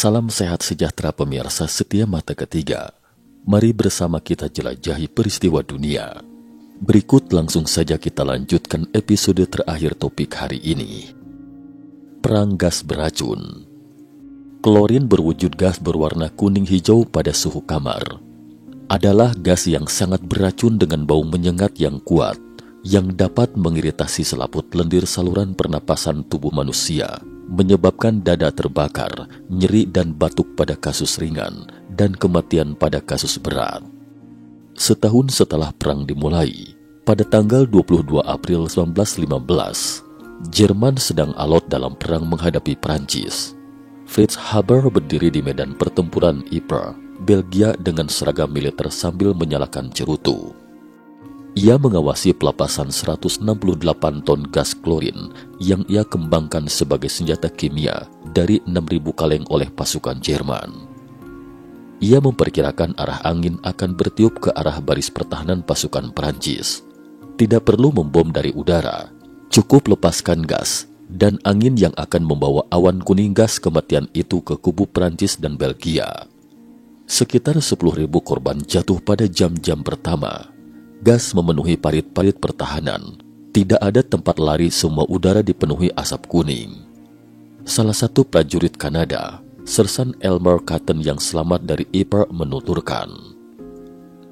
Salam sehat sejahtera pemirsa setia Mata Ketiga. Mari bersama kita jelajahi peristiwa dunia. Berikut langsung saja kita lanjutkan episode terakhir topik hari ini. Perang gas beracun. Klorin berwujud gas berwarna kuning hijau pada suhu kamar. Adalah gas yang sangat beracun dengan bau menyengat yang kuat, yang dapat mengiritasi selaput lendir saluran pernapasan tubuh manusia, menyebabkan dada terbakar, nyeri dan batuk pada kasus ringan, dan kematian pada kasus berat. Setahun setelah perang dimulai, pada tanggal 22 April 1915, Jerman sedang alot dalam perang menghadapi Prancis. Fritz Haber berdiri di medan pertempuran Ypres, Belgia dengan seragam militer sambil menyalakan cerutu. Ia mengawasi pelepasan 168 ton gas klorin yang ia kembangkan sebagai senjata kimia dari 6.000 kaleng oleh pasukan Jerman. Ia memperkirakan arah angin akan bertiup ke arah baris pertahanan pasukan Prancis. Tidak perlu membom dari udara, cukup lepaskan gas, dan angin yang akan membawa awan kuning gas kematian itu ke kubu Prancis dan Belgia. Sekitar 10.000 korban jatuh pada jam-jam pertama. Gas memenuhi parit-parit pertahanan. Tidak ada tempat lari, semua udara dipenuhi asap kuning. Salah satu prajurit Kanada, Sersan Elmer Cotton yang selamat dari Ypres menuturkan,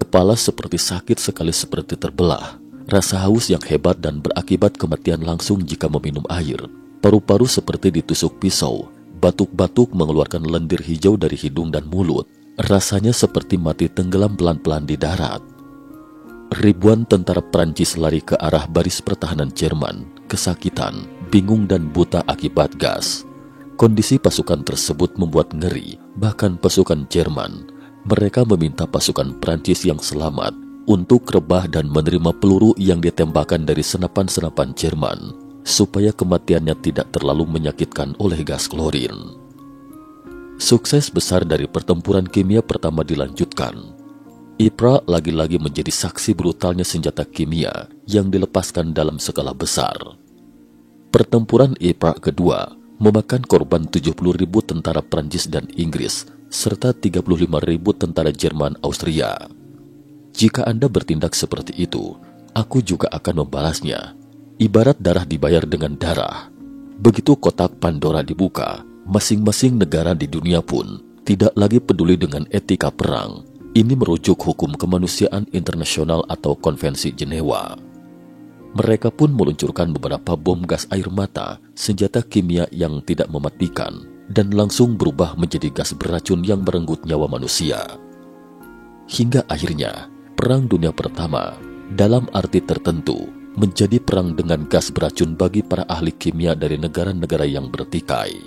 "Kepala seperti sakit sekali, seperti terbelah. Rasa haus yang hebat dan berakibat kematian langsung jika meminum air. Paru-paru seperti ditusuk pisau. Batuk-batuk mengeluarkan lendir hijau dari hidung dan mulut. Rasanya seperti mati tenggelam pelan-pelan di darat." Ribuan tentara Prancis lari ke arah baris pertahanan Jerman, kesakitan, bingung dan buta akibat gas. Kondisi pasukan tersebut membuat ngeri, bahkan pasukan Jerman. Mereka meminta pasukan Prancis yang selamat untuk rebah dan menerima peluru yang ditembakkan dari senapan-senapan Jerman, supaya kematiannya tidak terlalu menyakitkan oleh gas klorin. Sukses besar dari pertempuran kimia pertama dilanjutkan. Ypres lagi-lagi menjadi saksi brutalnya senjata kimia yang dilepaskan dalam skala besar. Pertempuran Ypres kedua memakan korban 70.000 tentara Prancis dan Inggris, serta 35.000 tentara Jerman Austria. Jika Anda bertindak seperti itu, aku juga akan membalasnya. Ibarat darah dibayar dengan darah. Begitu kotak Pandora dibuka, masing-masing negara di dunia pun tidak lagi peduli dengan etika perang. Ini merujuk hukum kemanusiaan internasional atau konvensi Jenewa. Mereka pun meluncurkan beberapa bom gas air mata, senjata kimia yang tidak mematikan, dan langsung berubah menjadi gas beracun yang merenggut nyawa manusia. Hingga akhirnya, Perang Dunia Pertama, dalam arti tertentu, menjadi perang dengan gas beracun bagi para ahli kimia dari negara-negara yang bertikai.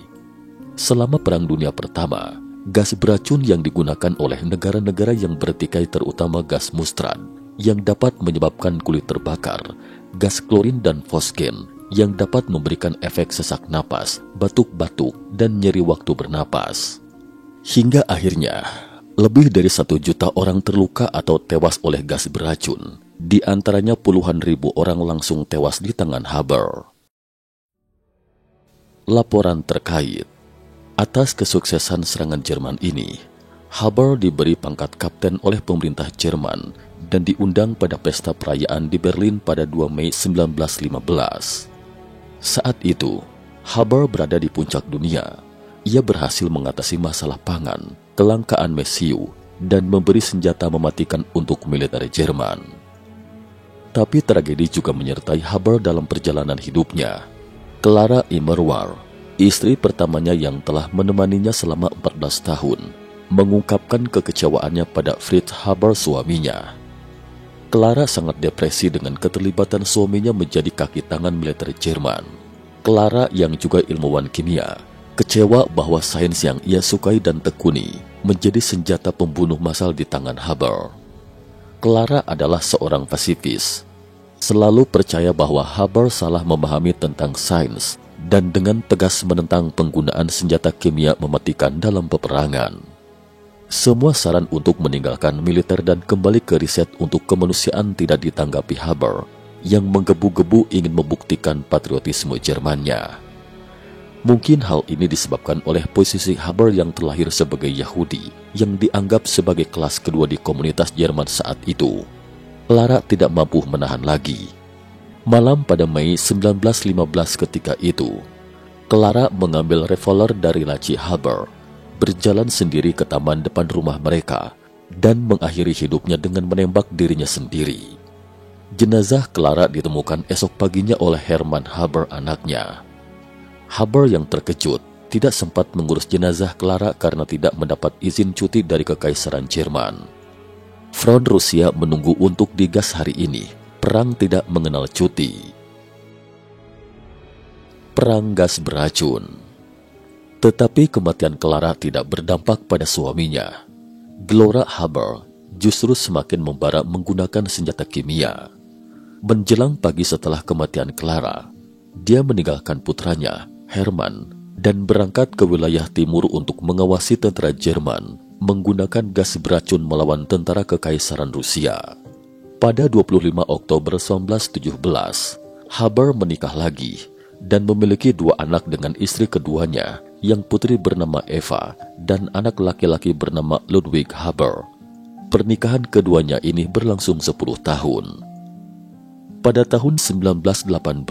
Selama Perang Dunia Pertama, gas beracun yang digunakan oleh negara-negara yang bertikai terutama gas mustard yang dapat menyebabkan kulit terbakar, gas klorin dan fosgen yang dapat memberikan efek sesak napas, batuk-batuk, dan nyeri waktu bernapas. Hingga akhirnya, lebih dari 1 juta orang terluka atau tewas oleh gas beracun, di antaranya puluhan ribu orang langsung tewas di tangan Haber. Laporan terkait. Atas kesuksesan serangan Jerman ini, Haber diberi pangkat kapten oleh pemerintah Jerman dan diundang pada pesta perayaan di Berlin pada 2 Mei 1915. Saat itu, Haber berada di puncak dunia. Ia berhasil mengatasi masalah pangan, kelangkaan mesiu, dan memberi senjata mematikan untuk militer Jerman. Tapi tragedi juga menyertai Haber dalam perjalanan hidupnya. Clara Immerwahr, istri pertamanya yang telah menemaninya selama 14 tahun, mengungkapkan kekecewaannya pada Fritz Haber, suaminya. Clara sangat depresi dengan keterlibatan suaminya menjadi kaki tangan militer Jerman. Clara yang juga ilmuwan kimia, kecewa bahwa sains yang ia sukai dan tekuni menjadi senjata pembunuh massal di tangan Haber. Clara adalah seorang pasifis, selalu percaya bahwa Haber salah memahami tentang sains dan dengan tegas menentang penggunaan senjata kimia mematikan dalam peperangan. Semua saran untuk meninggalkan militer dan kembali ke riset untuk kemanusiaan tidak ditanggapi Haber, yang menggebu-gebu ingin membuktikan patriotisme Jermannya. Mungkin hal ini disebabkan oleh posisi Haber yang terlahir sebagai Yahudi yang dianggap sebagai kelas kedua di komunitas Jerman saat itu. Clara tidak mampu menahan lagi. Malam pada Mei 1915 ketika itu, Clara mengambil revolver dari laci Haber, berjalan sendiri ke taman depan rumah mereka, dan mengakhiri hidupnya dengan menembak dirinya sendiri. Jenazah Clara ditemukan esok paginya oleh Hermann Haber, anaknya. Haber yang terkejut tidak sempat mengurus jenazah Clara karena tidak mendapat izin cuti dari Kekaisaran Jerman. Front Rusia menunggu untuk digas hari ini. Perang tidak mengenal cuti. Perang gas beracun. Tetapi kematian Clara tidak berdampak pada suaminya. Gelora Haber justru semakin membara menggunakan senjata kimia. Menjelang pagi setelah kematian Clara, dia meninggalkan putranya, Hermann, dan berangkat ke wilayah timur untuk mengawasi tentara Jerman menggunakan gas beracun melawan tentara Kekaisaran Rusia. Pada 25 Oktober 1917, Haber menikah lagi dan memiliki 2 anak dengan istri keduanya, yang putri bernama Eva dan anak laki-laki bernama Ludwig Haber. Pernikahan keduanya ini berlangsung 10 tahun. Pada tahun 1918,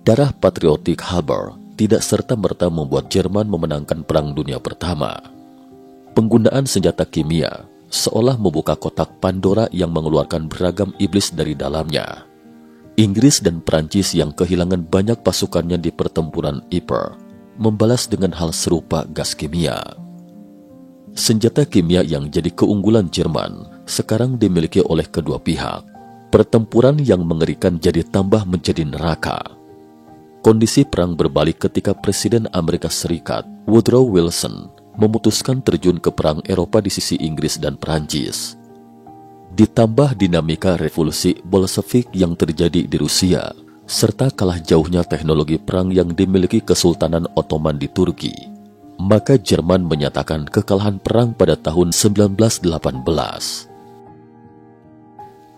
darah patriotik Haber tidak serta-merta membuat Jerman memenangkan Perang Dunia Pertama. Penggunaan senjata kimia seolah membuka kotak Pandora yang mengeluarkan beragam iblis dari dalamnya. Inggris dan Prancis yang kehilangan banyak pasukannya di pertempuran Ypres membalas dengan hal serupa gas kimia. Senjata kimia yang jadi keunggulan Jerman sekarang dimiliki oleh kedua pihak. Pertempuran yang mengerikan jadi tambah menjadi neraka. Kondisi perang berbalik ketika Presiden Amerika Serikat, Woodrow Wilson, memutuskan terjun ke perang Eropa di sisi Inggris dan Perancis. Ditambah dinamika revolusi Bolshevik yang terjadi di Rusia, serta kalah jauhnya teknologi perang yang dimiliki Kesultanan Ottoman di Turki, maka Jerman menyatakan kekalahan perang pada tahun 1918.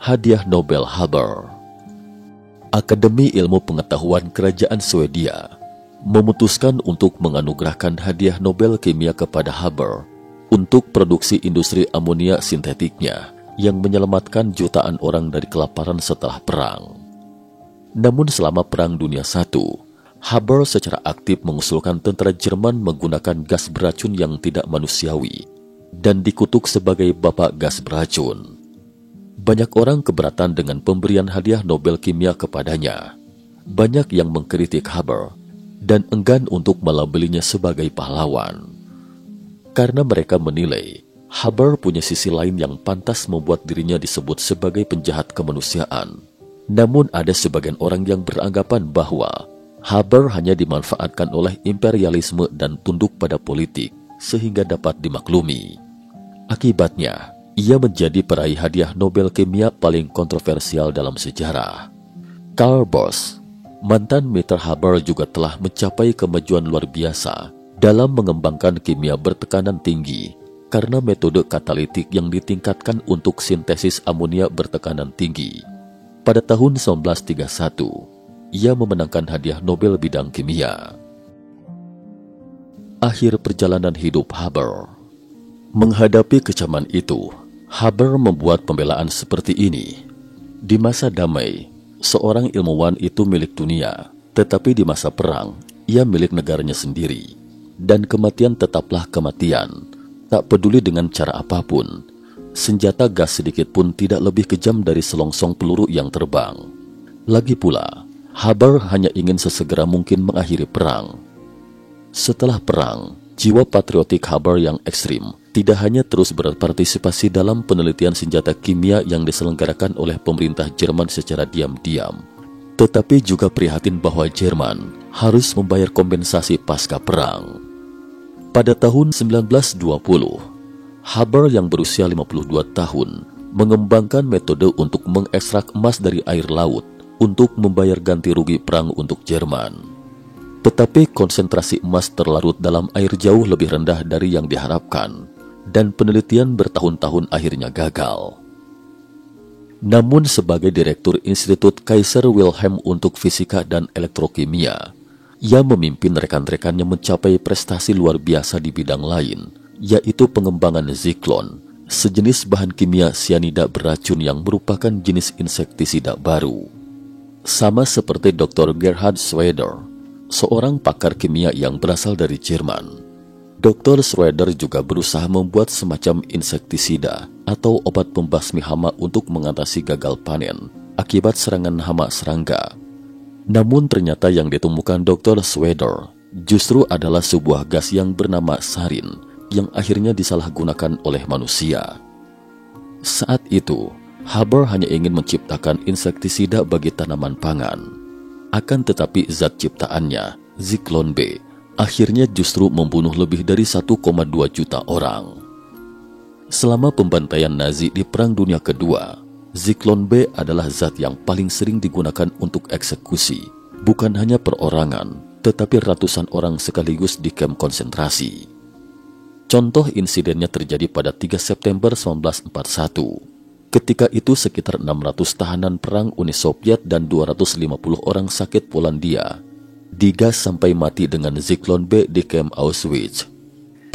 Hadiah Nobel Haber. Akademi Ilmu Pengetahuan Kerajaan Swedia memutuskan untuk menganugerahkan hadiah Nobel Kimia kepada Haber untuk produksi industri amonia sintetiknya yang menyelamatkan jutaan orang dari kelaparan setelah perang. Namun selama Perang Dunia I, Haber secara aktif mengusulkan tentara Jerman menggunakan gas beracun yang tidak manusiawi dan dikutuk sebagai bapak gas beracun. Banyak orang keberatan dengan pemberian hadiah Nobel Kimia kepadanya. Banyak yang mengkritik Haber dan enggan untuk melabelinya sebagai pahlawan. Karena mereka menilai Haber punya sisi lain yang pantas membuat dirinya disebut sebagai penjahat kemanusiaan. Namun ada sebagian orang yang beranggapan bahwa Haber hanya dimanfaatkan oleh imperialisme dan tunduk pada politik sehingga dapat dimaklumi. Akibatnya, ia menjadi peraih hadiah Nobel Kimia paling kontroversial dalam sejarah. Karl Bosch, mantan mitra Haber, juga telah mencapai kemajuan luar biasa dalam mengembangkan kimia bertekanan tinggi karena metode katalitik yang ditingkatkan untuk sintesis amonia bertekanan tinggi. Pada tahun 1931, ia memenangkan hadiah Nobel bidang kimia. Akhir perjalanan hidup Haber. Menghadapi kecaman itu, Haber membuat pembelaan seperti ini. Di masa damai, seorang ilmuwan itu milik dunia, tetapi di masa perang, ia milik negaranya sendiri. Dan kematian tetaplah kematian, tak peduli dengan cara apapun. Senjata gas sedikit pun tidak lebih kejam dari selongsong peluru yang terbang. Lagi pula, Haber hanya ingin sesegera mungkin mengakhiri perang. Setelah perang, jiwa patriotik Haber yang ekstrim tidak hanya terus berpartisipasi dalam penelitian senjata kimia yang diselenggarakan oleh pemerintah Jerman secara diam-diam, tetapi juga prihatin bahwa Jerman harus membayar kompensasi pasca perang. Pada tahun 1920, Haber yang berusia 52 tahun mengembangkan metode untuk mengekstrak emas dari air laut untuk membayar ganti rugi perang untuk Jerman. Tetapi konsentrasi emas terlarut dalam air jauh lebih rendah dari yang diharapkan, dan penelitian bertahun-tahun akhirnya gagal. Namun sebagai direktur Institut Kaiser Wilhelm untuk Fisika dan Elektrokimia, Ia memimpin rekan-rekannya mencapai prestasi luar biasa di bidang lain, yaitu pengembangan Zyklon, sejenis bahan kimia sianida beracun yang merupakan jenis insektisida baru. Sama seperti Dr. Gerhard Schroeder, seorang pakar kimia yang berasal dari Jerman. Dr. Schroeder juga berusaha membuat semacam insektisida atau obat pembasmi hama untuk mengatasi gagal panen akibat serangan hama serangga. Namun ternyata yang ditemukan Dr. Schroeder justru adalah sebuah gas yang bernama sarin yang akhirnya disalahgunakan oleh manusia. Saat itu, Haber hanya ingin menciptakan insektisida bagi tanaman pangan. Akan tetapi zat ciptaannya, Zyklon B, akhirnya justru membunuh lebih dari 1,2 juta orang. Selama pembantaian Nazi di Perang Dunia Kedua, Zyklon B adalah zat yang paling sering digunakan untuk eksekusi, bukan hanya perorangan, tetapi ratusan orang sekaligus di kamp konsentrasi. Contoh insidennya terjadi pada 3 September 1941. Ketika itu sekitar 600 tahanan perang Uni Soviet dan 250 orang sakit Polandia digas sampai mati dengan Zyklon B di kamp Auschwitz.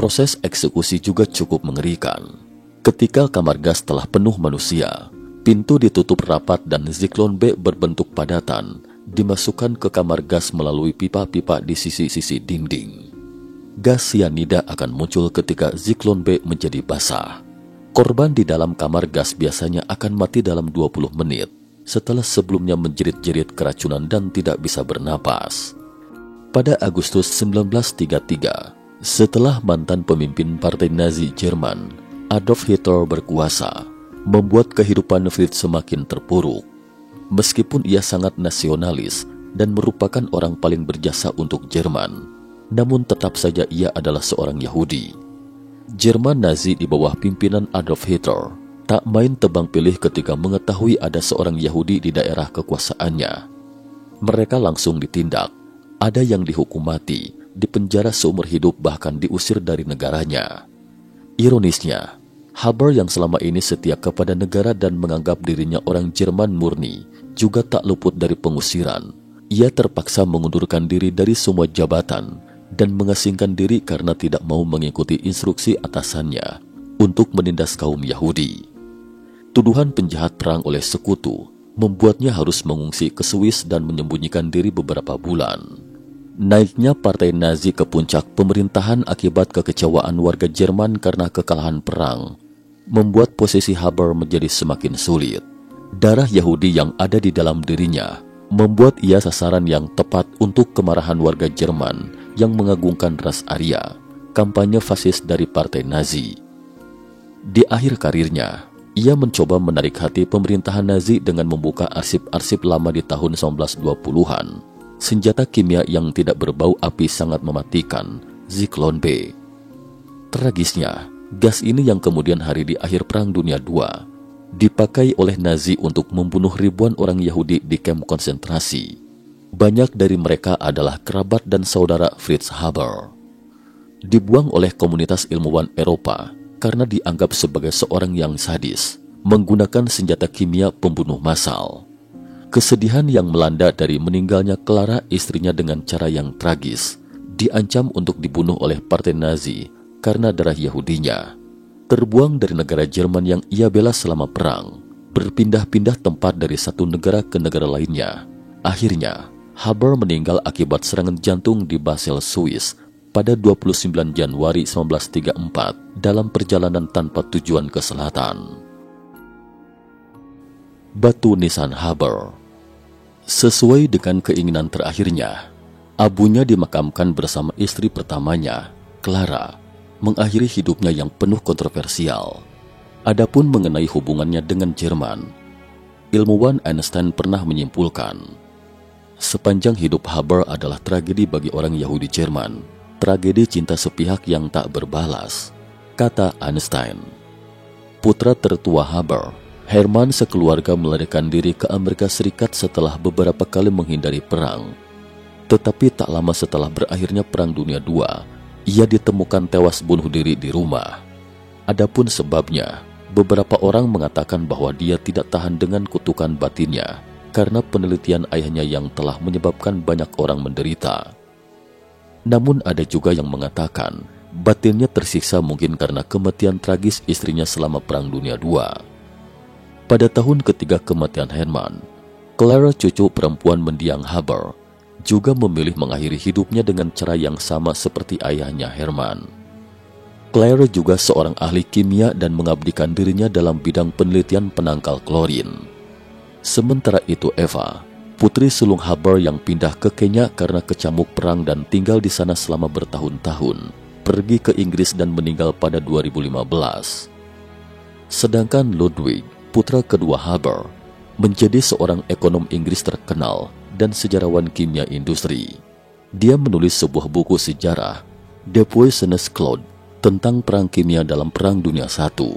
Proses eksekusi juga cukup mengerikan. Ketika kamar gas telah penuh manusia, pintu ditutup rapat dan Zyklon B berbentuk padatan dimasukkan ke kamar gas melalui pipa-pipa di sisi-sisi dinding. Gas sianida akan muncul ketika Zyklon B menjadi basah. Korban di dalam kamar gas biasanya akan mati dalam 20 menit setelah sebelumnya menjerit-jerit keracunan dan tidak bisa bernapas. Pada Agustus 1933, setelah mantan pemimpin Partai Nazi Jerman, Adolf Hitler berkuasa, membuat kehidupan Fritz semakin terpuruk. Meskipun ia sangat nasionalis dan merupakan orang paling berjasa untuk Jerman, namun tetap saja ia adalah seorang Yahudi. Jerman Nazi di bawah pimpinan Adolf Hitler tak main tebang pilih ketika mengetahui ada seorang Yahudi di daerah kekuasaannya. Mereka langsung ditindak. Ada yang dihukum mati, dipenjara seumur hidup bahkan diusir dari negaranya. Ironisnya, Haber yang selama ini setia kepada negara dan menganggap dirinya orang Jerman murni, juga tak luput dari pengusiran. Ia terpaksa mengundurkan diri dari semua jabatan dan mengasingkan diri karena tidak mau mengikuti instruksi atasannya untuk menindas kaum Yahudi. Tuduhan penjahat perang oleh sekutu membuatnya harus mengungsi ke Swiss dan menyembunyikan diri beberapa bulan. Naiknya Partai Nazi ke puncak pemerintahan akibat kekecewaan warga Jerman karena kekalahan perang membuat posisi Haber menjadi semakin sulit. Darah Yahudi yang ada di dalam dirinya membuat ia sasaran yang tepat untuk kemarahan warga Jerman yang mengagungkan ras Arya, kampanye fasis dari Partai Nazi. Di akhir karirnya, ia mencoba menarik hati pemerintahan Nazi dengan membuka arsip-arsip lama di tahun 1920-an. Senjata kimia yang tidak berbau api sangat mematikan, Zyklon B. Tragisnya, gas ini yang kemudian hari di akhir Perang Dunia II dipakai oleh Nazi untuk membunuh ribuan orang Yahudi di kamp konsentrasi. Banyak dari mereka adalah kerabat dan saudara Fritz Haber. Dibuang oleh komunitas ilmuwan Eropa karena dianggap sebagai seorang yang sadis, menggunakan senjata kimia pembunuh massal. Kesedihan yang melanda dari meninggalnya Clara, istrinya dengan cara yang tragis, diancam untuk dibunuh oleh Partai Nazi karena darah Yahudinya. Terbuang dari negara Jerman yang ia bela selama perang, berpindah-pindah tempat dari satu negara ke negara lainnya. Akhirnya, Haber meninggal akibat serangan jantung di Basel, Swiss pada 29 Januari 1934 dalam perjalanan tanpa tujuan ke selatan. Batu nisan Haber. Sesuai dengan keinginan terakhirnya, abunya dimakamkan bersama istri pertamanya, Clara, mengakhiri hidupnya yang penuh kontroversial. Adapun mengenai hubungannya dengan Jerman, ilmuwan Einstein pernah menyimpulkan, sepanjang hidup Haber adalah tragedi bagi orang Yahudi Jerman, tragedi cinta sepihak yang tak berbalas, kata Einstein. Putra tertua Haber, Herman, sekeluarga melarikan diri ke Amerika Serikat setelah beberapa kali menghindari perang. Tetapi tak lama setelah berakhirnya Perang Dunia II, ia ditemukan tewas bunuh diri di rumah. Adapun sebabnya, beberapa orang mengatakan bahwa dia tidak tahan dengan kutukan batinnya karena penelitian ayahnya yang telah menyebabkan banyak orang menderita. Namun ada juga yang mengatakan batinnya tersiksa mungkin karena kematian tragis istrinya selama Perang Dunia II. Pada tahun ketiga kematian Herman, Clara, cucu perempuan mendiang Haber, juga memilih mengakhiri hidupnya dengan cara yang sama seperti ayahnya Herman. Clara juga seorang ahli kimia dan mengabdikan dirinya dalam bidang penelitian penangkal klorin. Sementara itu Eva, putri sulung Haber yang pindah ke Kenya karena kecamuk perang dan tinggal di sana selama bertahun-tahun, pergi ke Inggris dan meninggal pada 2015. Sedangkan Ludwig, putra kedua Haber, menjadi seorang ekonom Inggris terkenal dan sejarawan kimia industri. Dia menulis sebuah buku sejarah, The Poisonous Cloud, tentang perang kimia dalam Perang Dunia I.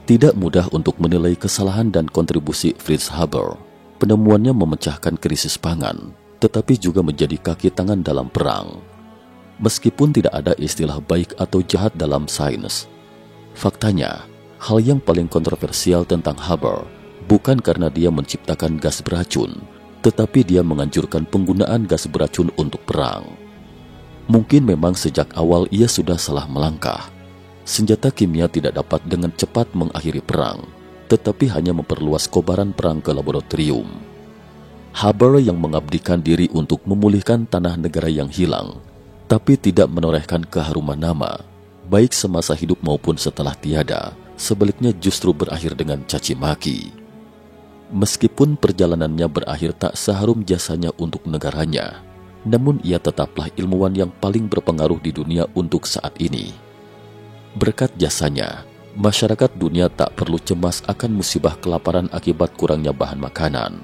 Tidak mudah untuk menilai kesalahan dan kontribusi Fritz Haber. Penemuannya memecahkan krisis pangan, tetapi juga menjadi kaki tangan dalam perang. Meskipun tidak ada istilah baik atau jahat dalam sains, faktanya, hal yang paling kontroversial tentang Haber bukan karena dia menciptakan gas beracun, tetapi dia menganjurkan penggunaan gas beracun untuk perang. Mungkin memang sejak awal ia sudah salah melangkah. Senjata kimia tidak dapat dengan cepat mengakhiri perang, tetapi hanya memperluas kobaran perang ke laboratorium. Haber yang mengabdikan diri untuk memulihkan tanah negara yang hilang, tapi tidak menorehkan keharuman nama, baik semasa hidup maupun setelah tiada, sebaliknya justru berakhir dengan caci maki. Meskipun perjalanannya berakhir tak seharum jasanya untuk negaranya, namun ia tetaplah ilmuwan yang paling berpengaruh di dunia untuk saat ini. Berkat jasanya, masyarakat dunia tak perlu cemas akan musibah kelaparan akibat kurangnya bahan makanan.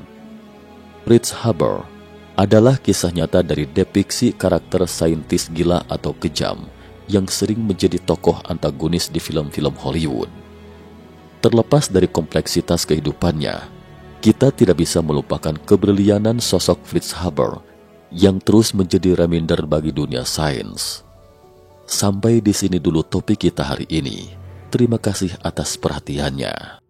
Fritz Haber adalah kisah nyata dari depiksi karakter saintis gila atau kejam yang sering menjadi tokoh antagonis di film-film Hollywood. Terlepas dari kompleksitas kehidupannya, kita tidak bisa melupakan kebrilianan sosok Fritz Haber yang terus menjadi reminder bagi dunia sains. Sampai di sini dulu topik kita hari ini. Terima kasih atas perhatiannya.